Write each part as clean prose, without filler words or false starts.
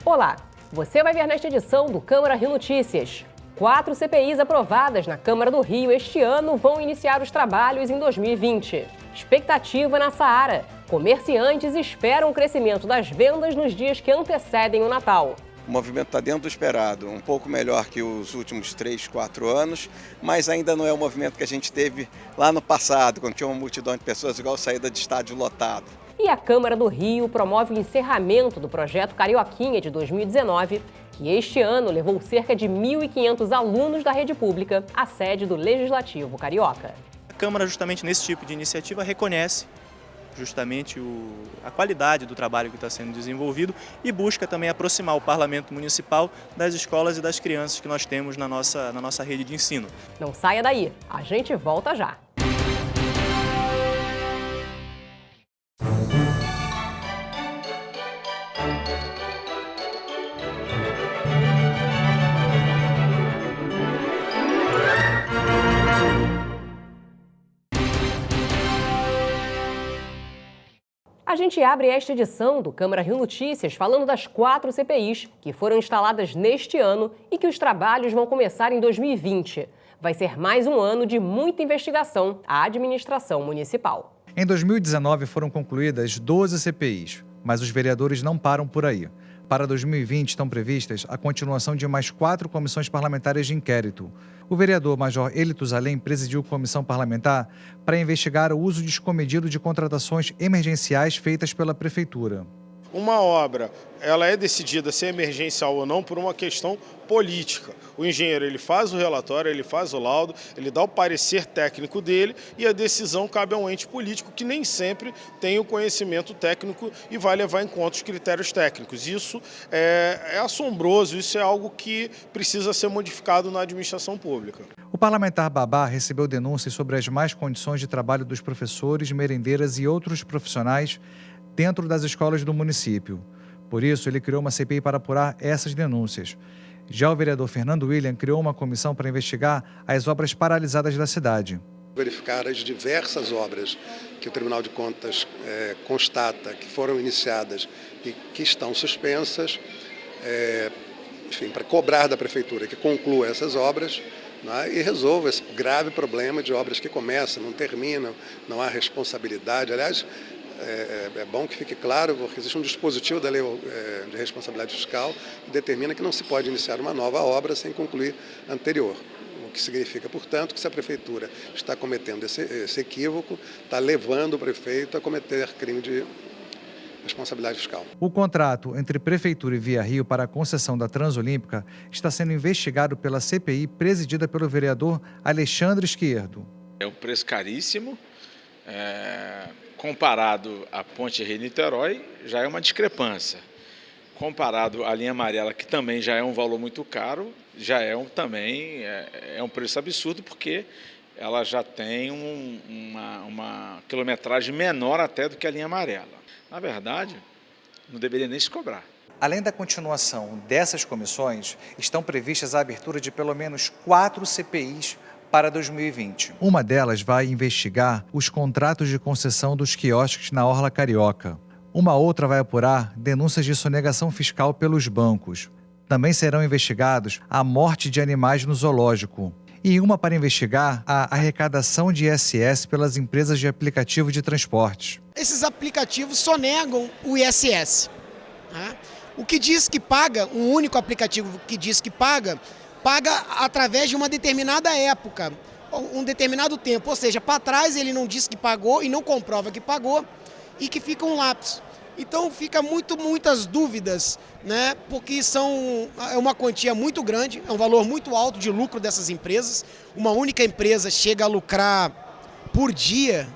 Olá, você vai ver nesta edição do Câmara Rio Notícias. 4 CPIs aprovadas na Câmara do Rio este ano vão iniciar os trabalhos em 2020. Expectativa na Saara. Comerciantes esperam o crescimento das vendas nos dias que antecedem o Natal. O movimento está dentro do esperado, um pouco melhor que os últimos 3, 4 anos, mas ainda não é o movimento que a gente teve lá no passado, quando tinha uma multidão de pessoas igual saída de estádio lotado. E a Câmara do Rio promove o encerramento do projeto Carioquinha de 2019, que este ano levou cerca de 1.500 alunos da rede pública à sede do Legislativo Carioca. A Câmara, justamente nesse tipo de iniciativa, reconhece justamente a qualidade do trabalho que está sendo desenvolvido e busca também aproximar o Parlamento Municipal das escolas e das crianças que nós temos na nossa rede de ensino. Não saia daí, a gente volta já. A gente abre esta edição do Câmara Rio Notícias falando das 4 CPIs que foram instaladas neste ano e que os trabalhos vão começar em 2020. Vai ser mais um ano de muita investigação à administração municipal. Em 2019 foram concluídas 12 CPIs, mas os vereadores não param por aí. Para 2020 estão previstas a continuação de mais 4 comissões parlamentares de inquérito. O vereador Major Elito Zalem presidiu comissão parlamentar para investigar o uso descomedido de contratações emergenciais feitas pela Prefeitura. Uma obra, ela é decidida se é emergencial ou não por uma questão política. O engenheiro, ele faz o relatório, ele faz o laudo, ele dá o parecer técnico dele e a decisão cabe a um ente político que nem sempre tem o conhecimento técnico e vai levar em conta os critérios técnicos. Isso é assombroso, isso é algo que precisa ser modificado na administração pública. O parlamentar Babá recebeu denúncias sobre as más condições de trabalho dos professores, merendeiras e outros profissionais dentro das escolas do município. Por isso, ele criou uma CPI para apurar essas denúncias. Já o vereador Fernando William criou uma comissão para investigar as obras paralisadas da cidade. Verificar as diversas obras que o Tribunal de Contas constata que foram iniciadas e que estão suspensas, para cobrar da Prefeitura que conclua essas obras, né, e resolva esse grave problema de obras que começam, não terminam, não há responsabilidade. Aliás, é bom que fique claro, porque existe um dispositivo da Lei de Responsabilidade Fiscal que determina que não se pode iniciar uma nova obra sem concluir a anterior. O que significa, portanto, que se a Prefeitura está cometendo esse equívoco, está levando o prefeito a cometer crime de responsabilidade fiscal. O contrato entre Prefeitura e Via Rio para a concessão da Transolímpica está sendo investigado pela CPI presidida pelo vereador Alexandre Esquerdo. É um preço caríssimo. Comparado à Ponte Rio-Niterói, já é uma discrepância. Comparado à linha amarela, que também já é um valor muito caro, já é um preço absurdo, porque ela já tem uma quilometragem menor até do que a linha amarela. Na verdade, não deveria nem se cobrar. Além da continuação dessas comissões, estão previstas a abertura de pelo menos 4 CPIs para 2020. Uma delas vai investigar os contratos de concessão dos quiosques na Orla Carioca. Uma outra vai apurar denúncias de sonegação fiscal pelos bancos. Também serão investigados a morte de animais no zoológico. E uma para investigar a arrecadação de ISS pelas empresas de aplicativo de transportes. Esses aplicativos sonegam o ISS. Né? O que diz que paga, um único aplicativo que diz que paga através de uma determinada época, um determinado tempo, ou seja, para trás ele não diz que pagou e não comprova que pagou e que fica um lapso. Então fica muitas dúvidas, né? Porque é uma quantia muito grande, é um valor muito alto de lucro dessas empresas. Uma única empresa chega a lucrar por dia,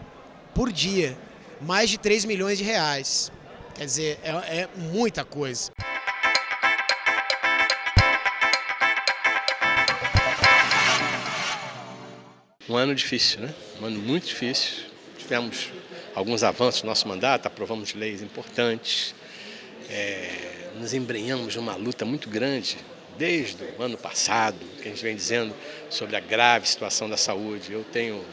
mais de 3 milhões de reais. Quer dizer, é muita coisa. Um ano difícil, né? Um ano muito difícil. Tivemos alguns avanços no nosso mandato, aprovamos leis importantes, nos embrenhamos numa luta muito grande desde o ano passado, que a gente vem dizendo sobre a grave situação da saúde. Eu tenho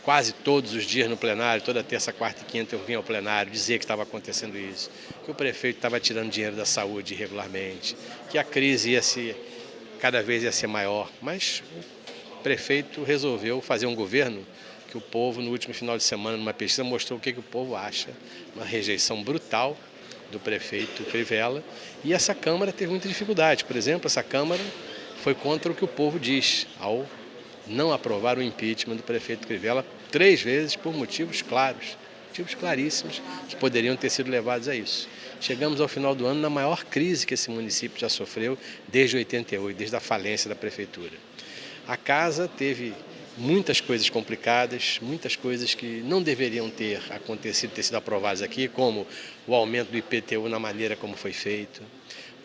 quase todos os dias no plenário, toda terça, quarta e quinta eu vinha ao plenário dizer que estava acontecendo isso, que o prefeito estava tirando dinheiro da saúde irregularmente, que a crise cada vez ia ser maior, mas o prefeito resolveu fazer um governo que o povo, no último final de semana, numa pesquisa, mostrou o que o povo acha, uma rejeição brutal do prefeito Crivella, e essa Câmara teve muita dificuldade. Por exemplo, essa Câmara foi contra o que o povo diz, ao não aprovar o impeachment do prefeito Crivella 3 vezes por motivos claros, motivos claríssimos que poderiam ter sido levados a isso. Chegamos ao final do ano na maior crise que esse município já sofreu desde 88, desde a falência da prefeitura. A casa teve muitas coisas complicadas, muitas coisas que não deveriam ter acontecido, ter sido aprovadas aqui, como o aumento do IPTU na maneira como foi feito,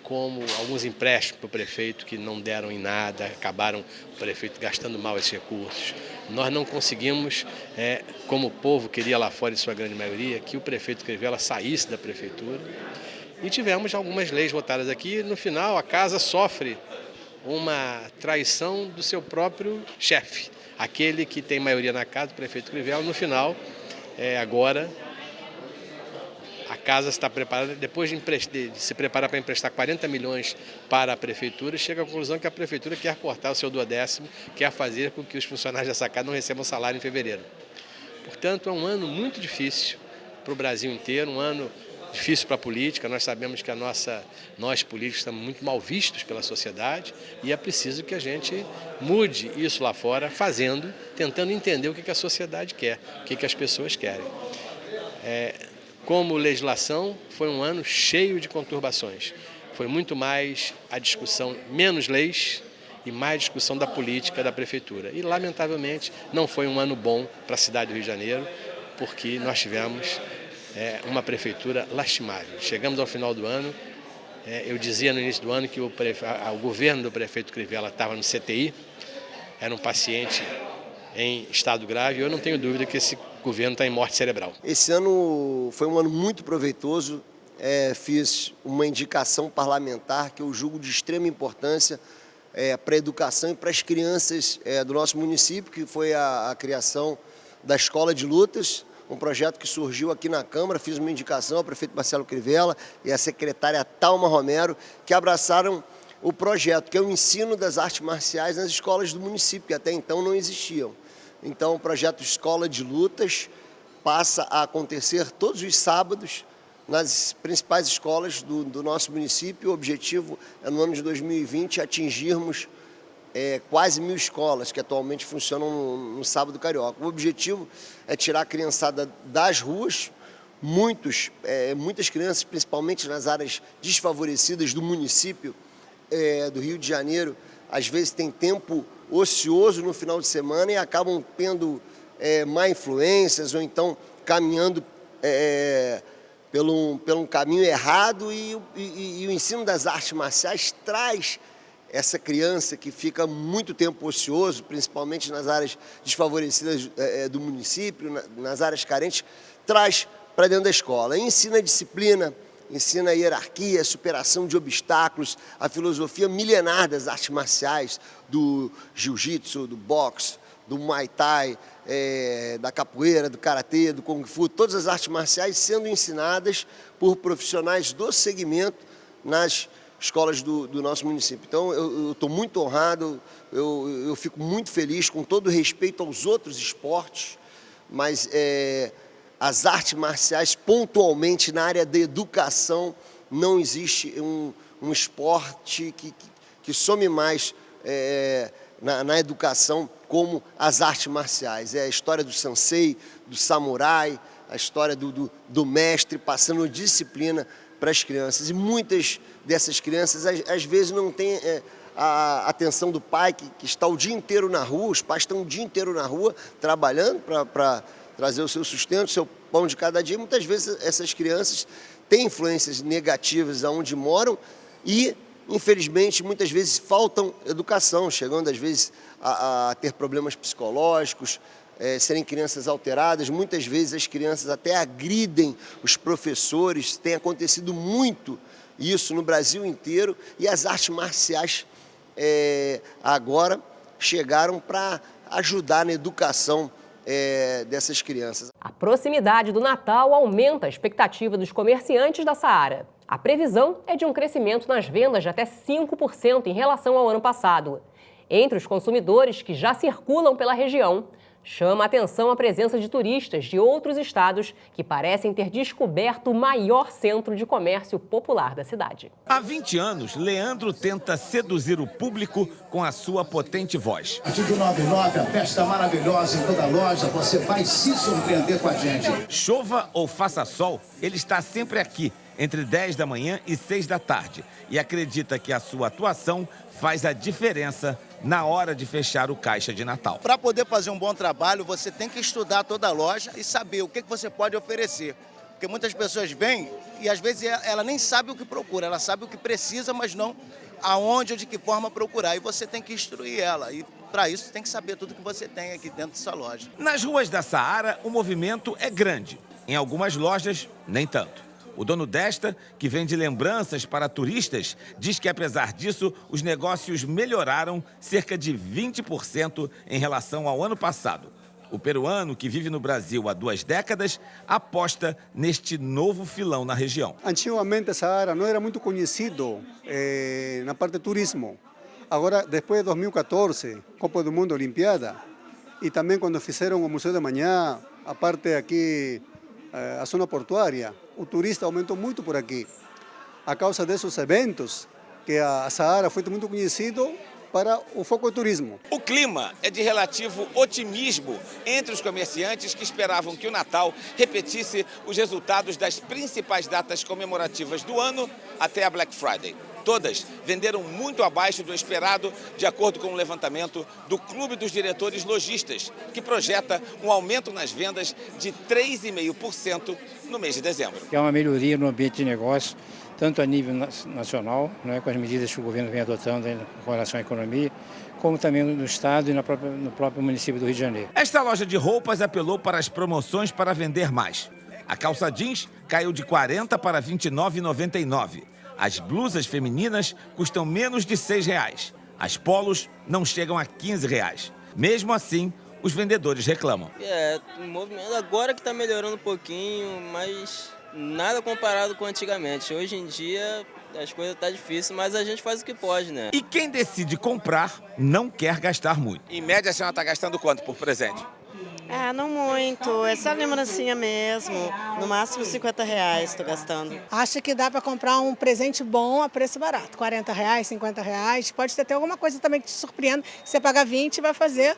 como alguns empréstimos para o prefeito que não deram em nada, acabaram o prefeito gastando mal esses recursos. Nós não conseguimos, como o povo queria lá fora, em sua grande maioria, que o prefeito Crivella saísse da prefeitura. E tivemos algumas leis votadas aqui. No final, a casa sofre uma traição do seu próprio chefe, aquele que tem maioria na casa, o prefeito Crivella. No final, agora, a casa está preparada, depois de se preparar para emprestar 40 milhões para a prefeitura, chega à conclusão que a prefeitura quer cortar o seu 12º, quer fazer com que os funcionários dessa casa não recebam salário em fevereiro. Portanto, é um ano muito difícil para o Brasil inteiro, um ano difícil para a política. Nós sabemos que nós políticos estamos muito mal vistos pela sociedade e é preciso que a gente mude isso lá fora, tentando entender o que a sociedade quer, o que as pessoas querem. Como legislação, foi um ano cheio de conturbações. Foi muito mais a discussão, menos leis e mais discussão da política da prefeitura. E, lamentavelmente, não foi um ano bom para a cidade do Rio de Janeiro, porque nós tivemos uma prefeitura lastimável. Chegamos ao final do ano, eu dizia no início do ano que o governo do prefeito Crivella estava no CTI, era um paciente em estado grave, e eu não tenho dúvida que esse governo está em morte cerebral. Esse ano foi um ano muito proveitoso, fiz uma indicação parlamentar que eu julgo de extrema importância para a educação e para as crianças do nosso município, que foi a criação da Escola de Lutas, um projeto que surgiu aqui na Câmara. Fiz uma indicação ao prefeito Marcelo Crivella e à secretária Thalma Romero, que abraçaram o projeto, que é o ensino das artes marciais nas escolas do município, que até então não existiam. Então, o projeto Escola de Lutas passa a acontecer todos os sábados nas principais escolas do nosso município. O objetivo é, no ano de 2020, atingirmos quase 1.000 escolas que atualmente funcionam no Sábado Carioca. O objetivo é tirar a criançada das ruas. Muitas crianças, principalmente nas áreas desfavorecidas do município do Rio de Janeiro, às vezes tem tempo ocioso no final de semana e acabam tendo má influências ou então caminhando pelo um caminho errado, e o ensino das artes marciais traz essa criança que fica muito tempo ocioso, principalmente nas áreas desfavorecidas do município, nas áreas carentes, traz para dentro da escola. E ensina disciplina, ensina a hierarquia, a superação de obstáculos, a filosofia milenar das artes marciais, do jiu-jitsu, do boxe, do muay thai, da capoeira, do karatê, do kung fu, todas as artes marciais sendo ensinadas por profissionais do segmento nas escolas do nosso município. Então, eu estou muito honrado, eu fico muito feliz, com todo respeito aos outros esportes, mas as artes marciais, pontualmente na área da educação, não existe um esporte que some mais na educação como as artes marciais. É a história do sensei, do samurai, a história do mestre passando disciplina para as crianças. E muitas dessas crianças, às vezes, não têm a atenção do pai, que está o dia inteiro na rua. Os pais estão o dia inteiro na rua trabalhando para trazer o seu sustento, o seu pão de cada dia. Muitas vezes essas crianças têm influências negativas aonde moram e, infelizmente, muitas vezes faltam educação, chegando às vezes a ter problemas psicológicos, serem crianças alteradas. Muitas vezes as crianças até agridem os professores. Tem acontecido muito isso no Brasil inteiro, e as artes marciais agora chegaram para ajudar na educação dessas crianças. A proximidade do Natal aumenta a expectativa dos comerciantes da Saara. A previsão é de um crescimento nas vendas de até 5% em relação ao ano passado. Entre os consumidores que já circulam pela região, chama a atenção a presença de turistas de outros estados que parecem ter descoberto o maior centro de comércio popular da cidade. Há 20 anos, Leandro tenta seduzir o público com a sua potente voz. Artigo 99, a festa maravilhosa em toda loja, você vai se surpreender com a gente. Chova ou faça sol, ele está sempre aqui, entre 10 da manhã e 6 da tarde, e acredita que a sua atuação faz a diferença na hora de fechar o caixa de Natal. Para poder fazer um bom trabalho, você tem que estudar toda a loja e saber o que você pode oferecer. Porque muitas pessoas vêm e às vezes ela nem sabe o que procura, ela sabe o que precisa, mas não aonde ou de que forma procurar. E você tem que instruir ela. E para isso tem que saber tudo que você tem aqui dentro dessa loja. Nas ruas da Saara, o movimento é grande. Em algumas lojas, nem tanto. O dono desta, que vende lembranças para turistas, diz que, apesar disso, os negócios melhoraram cerca de 20% em relação ao ano passado. O peruano, que vive no Brasil há 2 décadas, aposta neste novo filão na região. Antigamente, Saara não era muito conhecido na parte de turismo. Agora, depois de 2014, Copa do Mundo, Olimpíada, e também quando fizeram o Museu da Manhã, a parte aqui, a zona portuária, o turista aumentou muito por aqui. A causa desses eventos, que a Saara foi muito conhecido para o foco do turismo. O clima é de relativo otimismo entre os comerciantes que esperavam que o Natal repetisse os resultados das principais datas comemorativas do ano até a Black Friday. Todas venderam muito abaixo do esperado, de acordo com o levantamento do Clube dos Diretores Lojistas, que projeta um aumento nas vendas de 3,5% no mês de dezembro. É uma melhoria no ambiente de negócio, tanto a nível nacional, com as medidas que o governo vem adotando com relação à economia, como também no estado e no próprio município do Rio de Janeiro. Esta loja de roupas apelou para as promoções para vender mais. A calça jeans caiu de R$ 40 para R$ 29,99. As blusas femininas custam menos de R$ 6. As polos não chegam a R$ 15. Mesmo assim, os vendedores reclamam. O movimento agora que está melhorando um pouquinho, mas nada comparado com antigamente. Hoje em dia as coisas estão difíceis, mas a gente faz o que pode, né? E quem decide comprar não quer gastar muito. Em média, a senhora está gastando quanto por presente? Não muito, é só lembrancinha mesmo, no máximo R$50 estou gastando. Acho que dá para comprar um presente bom a preço barato, R$40, R$50, pode ter até alguma coisa também que te surpreenda, você paga 20 e vai fazer,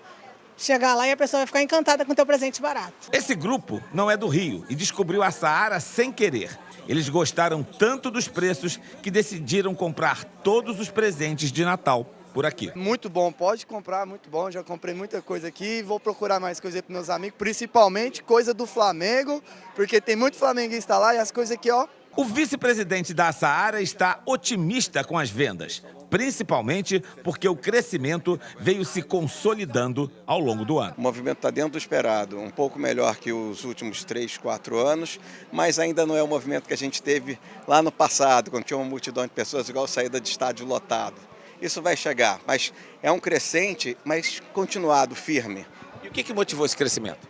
chegar lá e a pessoa vai ficar encantada com o teu presente barato. Esse grupo não é do Rio e descobriu a Saara sem querer. Eles gostaram tanto dos preços que decidiram comprar todos os presentes de Natal por aqui. Muito bom, pode comprar, muito bom. Já comprei muita coisa aqui e vou procurar mais coisa para meus amigos, principalmente coisa do Flamengo, porque tem muito flamenguista lá e as coisas aqui, ó. O vice-presidente da Saara está otimista com as vendas, principalmente porque o crescimento veio se consolidando ao longo do ano. O movimento está dentro do esperado, um pouco melhor que os últimos 3, 4 anos, mas ainda não é o movimento que a gente teve lá no passado, quando tinha uma multidão de pessoas igual saída de estádio lotado. Isso vai chegar, mas é um crescente, mas continuado, firme. E o que motivou esse crescimento?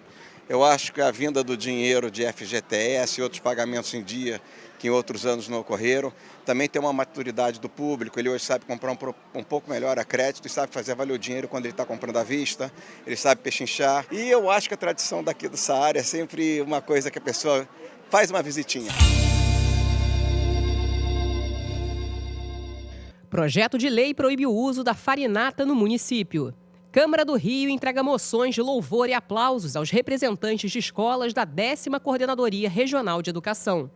Eu acho que a vinda do dinheiro de FGTS e outros pagamentos em dia, que em outros anos não ocorreram, também tem uma maturidade do público. Ele hoje sabe comprar um pouco melhor a crédito e sabe fazer valer o dinheiro quando ele está comprando à vista, ele sabe pechinchar. E eu acho que a tradição daqui do Saara é sempre uma coisa que a pessoa faz uma visitinha. Projeto de lei proíbe o uso da farinata no município. Câmara do Rio entrega moções de louvor e aplausos aos representantes de escolas da 10ª Coordenadoria Regional de Educação.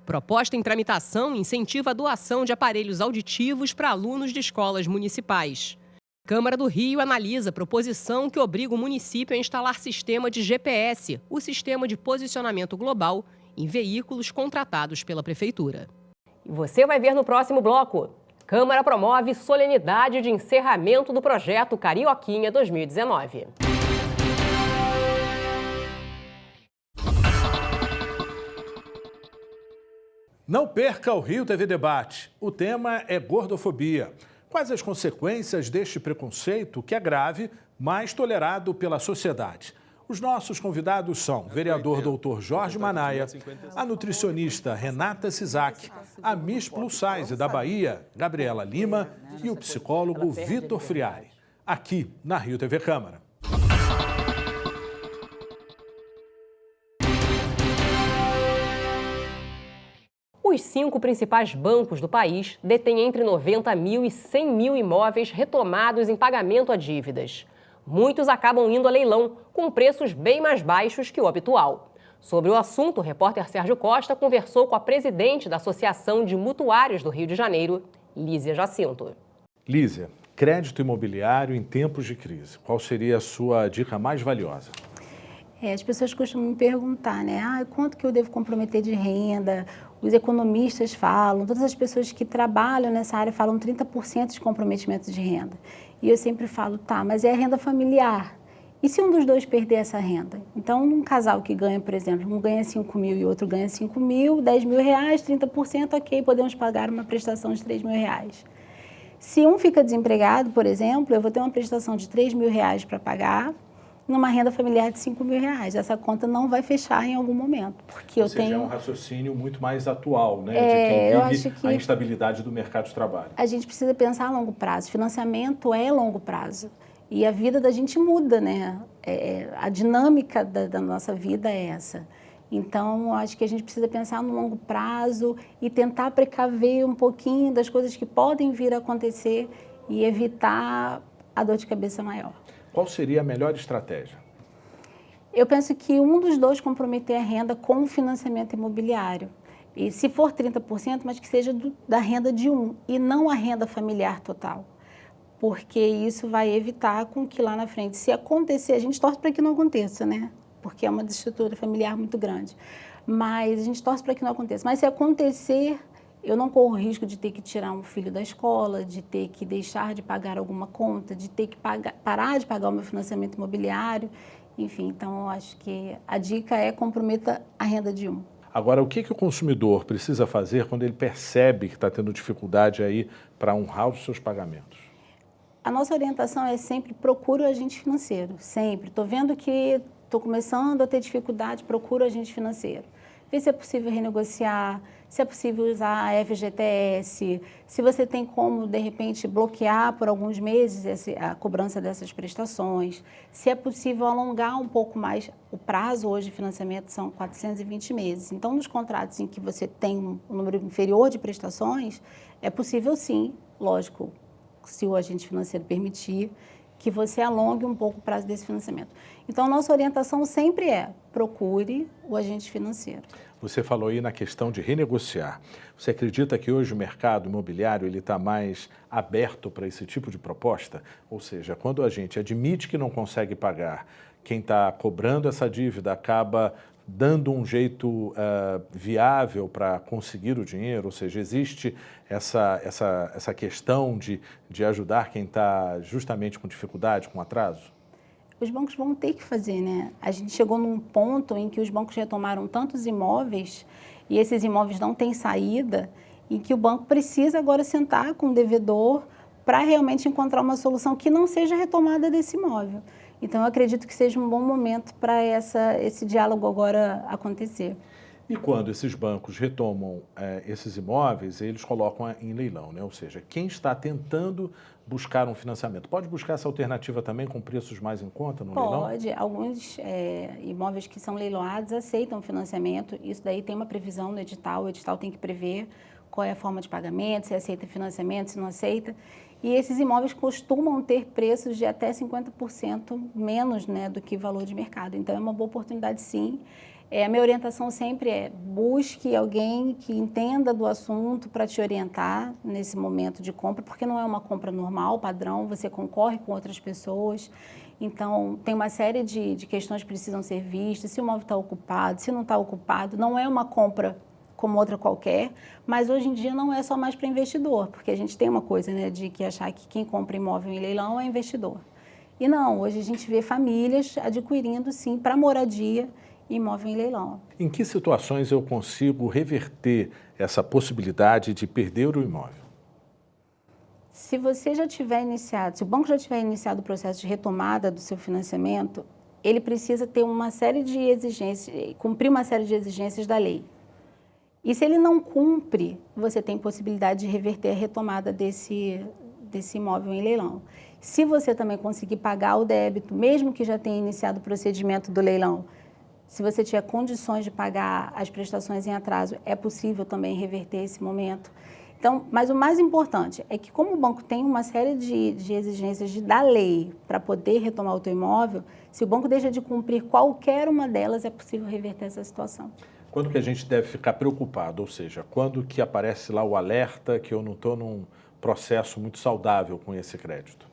Proposta em tramitação incentiva a doação de aparelhos auditivos para alunos de escolas municipais. Câmara do Rio analisa a proposição que obriga o município a instalar sistema de GPS, o Sistema de Posicionamento Global, em veículos contratados pela Prefeitura. E você vai ver no próximo bloco. Câmara promove solenidade de encerramento do projeto Carioquinha 2019. Não perca o Rio TV Debate. O tema é gordofobia. Quais as consequências deste preconceito que é grave, mas tolerado pela sociedade? Os nossos convidados são o vereador Dr. Jorge Manaia, a nutricionista Renata Sisak, a Miss Plus Size da Bahia, Gabriela Lima, e o psicólogo Vitor Friari, aqui na Rio TV Câmara. Os 5 principais bancos do país detêm entre 90 mil e 100 mil imóveis retomados em pagamento a dívidas. Muitos acabam indo a leilão, com preços bem mais baixos que o habitual. Sobre o assunto, o repórter Sérgio Costa conversou com a presidente da Associação de Mutuários do Rio de Janeiro, Lízia Jacinto. Lízia, crédito imobiliário em tempos de crise. Qual seria a sua dica mais valiosa? As pessoas costumam me perguntar, né? Quanto que eu devo comprometer de renda? Os economistas falam, todas as pessoas que trabalham nessa área falam 30% de comprometimento de renda. E eu sempre falo, tá, mas é a renda familiar. E se um dos dois perder essa renda? Então, um casal que ganha, por exemplo, um ganha 5 mil e o outro ganha 5 mil, 10 mil reais, 30%, ok, podemos pagar uma prestação de 3 mil reais. Se um fica desempregado, por exemplo, eu vou ter uma prestação de 3 mil reais para pagar, numa renda familiar de 5 mil reais. Essa conta não vai fechar em algum momento, porque Ou seja, é um raciocínio muito mais atual, né? De quem vive a instabilidade do mercado de trabalho. A gente precisa pensar a longo prazo. Financiamento é longo prazo. E a vida da gente muda, né? A dinâmica da nossa vida é essa. Então, acho que a gente precisa pensar no longo prazo e tentar precaver um pouquinho das coisas que podem vir a acontecer e evitar a dor de cabeça maior. Qual seria a melhor estratégia? Eu penso que um dos dois comprometer a renda com o financiamento imobiliário. E se for 30%, mas que seja da renda de um e não a renda familiar total. Porque isso vai evitar com que lá na frente, se acontecer, a gente torce para que não aconteça, né? Porque é uma desestrutura familiar muito grande. Mas a gente torce para que não aconteça. Mas se acontecer, eu não corro o risco de ter que tirar um filho da escola, de ter que deixar de pagar alguma conta, de ter que parar de pagar o meu financiamento imobiliário. Enfim, então eu acho que a dica é comprometa a renda de um. Agora, o que o consumidor precisa fazer quando ele percebe que está tendo dificuldade aí para honrar os seus pagamentos? A nossa orientação é sempre procure o agente financeiro, sempre. Estou vendo que estou começando a ter dificuldade, procure o agente financeiro. Vê se é possível renegociar, se é possível usar a FGTS, se você tem como, de repente, bloquear por alguns meses a cobrança dessas prestações, se é possível alongar um pouco mais. O prazo hoje de financiamento são 420 meses. Então, nos contratos em que você tem um número inferior de prestações, é possível sim, lógico, se o agente financeiro permitir, que você alongue um pouco o prazo desse financiamento. Então, nossa orientação sempre é procure o agente financeiro. Você falou aí na questão de renegociar. Você acredita que hoje o mercado imobiliário está mais aberto para esse tipo de proposta? Ou seja, quando a gente admite que não consegue pagar, quem está cobrando essa dívida acaba dando um jeito viável para conseguir o dinheiro, ou seja, existe essa questão de ajudar quem está justamente com dificuldade, com atraso? Os bancos vão ter que fazer, né? A gente chegou num ponto em que os bancos retomaram tantos imóveis e esses imóveis não têm saída, em que o banco precisa agora sentar com o devedor para realmente encontrar uma solução que não seja retomada desse imóvel. Então, eu acredito que seja um bom momento para esse diálogo agora acontecer. E quando esses bancos retomam esses imóveis, eles colocam em leilão, né? Ou seja, quem está tentando buscar um financiamento, pode buscar essa alternativa também com preços mais em conta no leilão? Pode. Alguns imóveis que são leiloados aceitam financiamento. Isso daí tem uma previsão no edital. O edital tem que prever qual é a forma de pagamento, se aceita financiamento, se não aceita. E esses imóveis costumam ter preços de até 50% menos, né, do que valor de mercado. Então, é uma boa oportunidade, sim. A minha orientação sempre é busque alguém que entenda do assunto para te orientar nesse momento de compra, porque não é uma compra normal, padrão, você concorre com outras pessoas. Então, tem uma série de questões que precisam ser vistas, se o imóvel está ocupado, se não está ocupado. Não é uma compra como outra qualquer, mas hoje em dia não é só mais para investidor, porque a gente tem uma coisa, né, de que achar que quem compra imóvel em leilão é investidor. E não, hoje a gente vê famílias adquirindo, sim, para moradia, imóvel em leilão. Em que situações eu consigo reverter essa possibilidade de perder o imóvel? Se você já tiver iniciado, se o banco já tiver iniciado o processo de retomada do seu financiamento, ele precisa ter uma série de exigências, cumprir uma série de exigências da lei. E se ele não cumpre, você tem possibilidade de reverter a retomada desse imóvel em leilão. Se você também conseguir pagar o débito, mesmo que já tenha iniciado o procedimento do leilão, se você tiver condições de pagar as prestações em atraso, é possível também reverter esse momento. Então, mas o mais importante é que, como o banco tem uma série de exigências da lei para poder retomar o teu imóvel, se o banco deixa de cumprir qualquer uma delas, é possível reverter essa situação. Quando que a gente deve ficar preocupado? Ou seja, quando que aparece lá o alerta que eu não estou num processo muito saudável com esse crédito?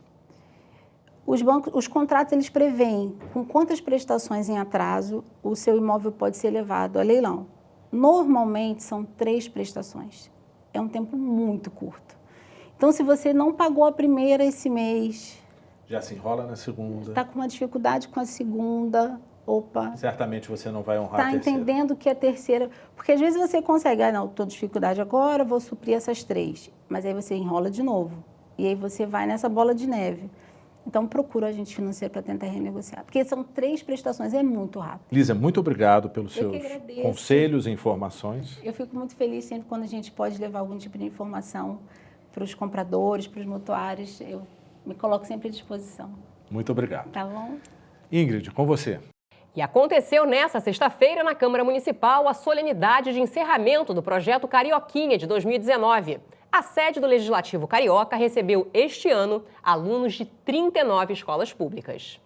Os contratos, eles preveem com quantas prestações em atraso o seu imóvel pode ser levado a leilão. Normalmente, são 3 prestações. É um tempo muito curto. Então, se você não pagou a primeira esse mês... Já se enrola na segunda. Está com uma dificuldade com a segunda, opa... Certamente você não vai honrar a terceira. Está entendendo que a terceira... Porque às vezes você consegue, não, estou com dificuldade agora, vou suprir essas 3. Mas aí você enrola de novo. E aí você vai nessa bola de neve. Então, procura o agente financeiro para tentar renegociar. Porque são 3 prestações, é muito rápido. Lísia, muito obrigado pelos seus conselhos e informações. Eu fico muito feliz sempre quando a gente pode levar algum tipo de informação para os compradores, para os mutuários. Eu me coloco sempre à disposição. Muito obrigado. Tá bom? Ingrid, com você. E aconteceu nesta sexta-feira na Câmara Municipal a solenidade de encerramento do projeto Carioquinha de 2019. A sede do Legislativo Carioca recebeu este ano alunos de 39 escolas públicas.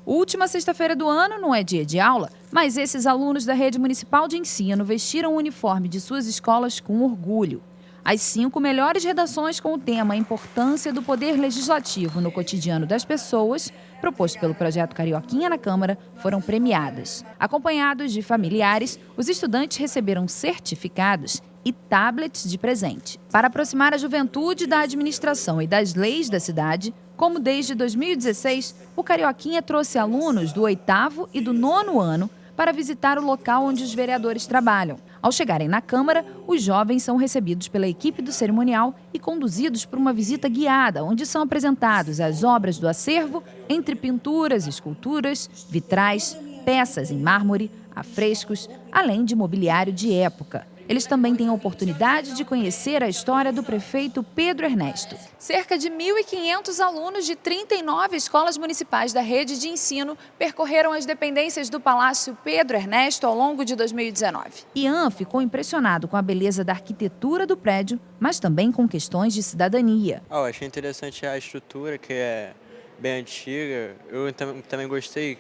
Última sexta-feira do ano não é dia de aula, mas esses alunos da rede municipal de ensino vestiram o uniforme de suas escolas com orgulho. As 5 melhores redações com o tema Importância do Poder Legislativo no Cotidiano das Pessoas, proposto pelo projeto Carioquinha na Câmara, foram premiadas. Acompanhados de familiares, os estudantes receberam certificados e tablets de presente, para aproximar a juventude da administração e das leis da cidade, como desde 2016, o Carioquinha trouxe alunos do 8º e do 9º ano para visitar o local onde os vereadores trabalham. Ao chegarem na Câmara, os jovens são recebidos pela equipe do cerimonial e conduzidos por uma visita guiada, onde são apresentados as obras do acervo, entre pinturas, esculturas, vitrais, peças em mármore, afrescos, além de mobiliário de época. Eles também têm a oportunidade de conhecer a história do prefeito Pedro Ernesto. Cerca de 1.500 alunos de 39 escolas municipais da rede de ensino percorreram as dependências do Palácio Pedro Ernesto ao longo de 2019. Ian ficou impressionado com a beleza da arquitetura do prédio, mas também com questões de cidadania. Eu achei interessante a estrutura, que é bem antiga. Eu também gostei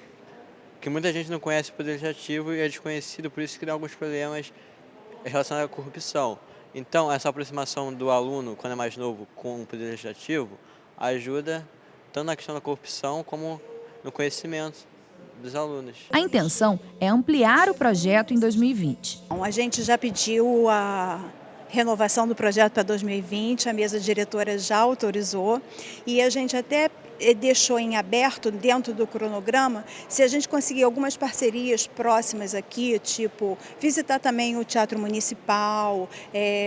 que muita gente não conhece o Poder Legislativo e é desconhecido, por isso que dá alguns problemas relacionado à corrupção. Então, essa aproximação do aluno, quando é mais novo, com o Poder Legislativo, ajuda tanto na questão da corrupção como no conhecimento dos alunos. A intenção é ampliar o projeto em 2020. A gente já pediu a renovação do projeto para 2020, a mesa diretora já autorizou e a gente até deixou em aberto, dentro do cronograma, se a gente conseguir algumas parcerias próximas aqui, tipo visitar também o Teatro Municipal,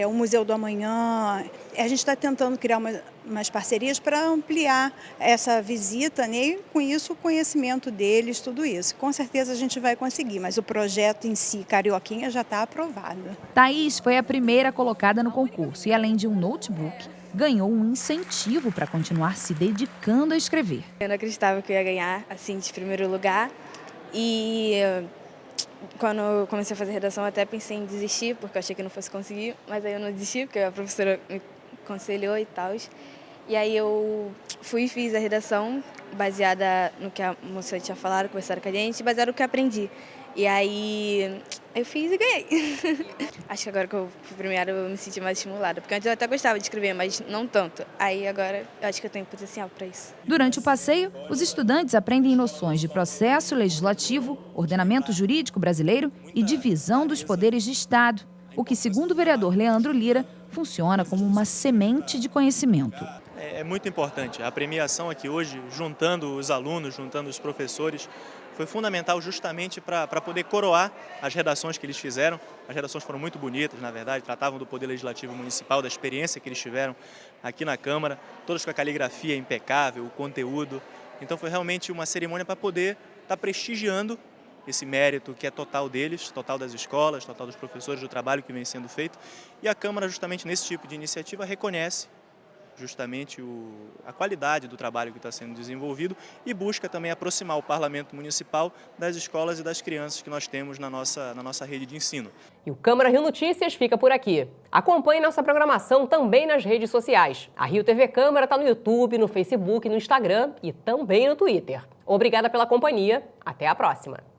o Museu do Amanhã. A gente está tentando criar umas parcerias para ampliar essa visita, né? E com isso o conhecimento deles, tudo isso. Com certeza a gente vai conseguir, mas o projeto em si, Carioquinha, já está aprovado. Thaís foi a primeira colocada no concurso e, além de um notebook, ganhou um incentivo para continuar se dedicando a escrever. Eu não acreditava que eu ia ganhar assim de primeiro lugar e quando eu comecei a fazer redação eu até pensei em desistir porque eu achei que não fosse conseguir, mas aí eu não desisti porque a professora me aconselhou e tal. E aí eu fui e fiz a redação baseada no que a moça tinha falado, conversaram com a gente, baseado no que eu aprendi. E aí eu fiz e ganhei. Acho que agora que eu fui premiada eu me senti mais estimulada, porque antes eu até gostava de escrever, mas não tanto. Aí agora eu acho que eu tenho potencial para isso. Durante o passeio, os estudantes aprendem noções de processo legislativo, ordenamento jurídico brasileiro e divisão dos poderes de Estado, o que, segundo o vereador Leandro Lira, funciona como uma semente de conhecimento. É muito importante. A premiação aqui hoje, juntando os alunos, juntando os professores, foi fundamental justamente para poder coroar as redações que eles fizeram. As redações foram muito bonitas, na verdade, tratavam do Poder Legislativo Municipal, da experiência que eles tiveram aqui na Câmara, todas com a caligrafia impecável, o conteúdo. Então foi realmente uma cerimônia para poder está prestigiando esse mérito que é total deles, total das escolas, total dos professores, do trabalho que vem sendo feito. E a Câmara, justamente nesse tipo de iniciativa, reconhece justamente a qualidade do trabalho que está sendo desenvolvido e busca também aproximar o Parlamento Municipal das escolas e das crianças que nós temos na nossa rede de ensino. E o Câmara Rio Notícias fica por aqui. Acompanhe nossa programação também nas redes sociais. A Rio TV Câmara está no YouTube, no Facebook, no Instagram e também no Twitter. Obrigada pela companhia. Até a próxima.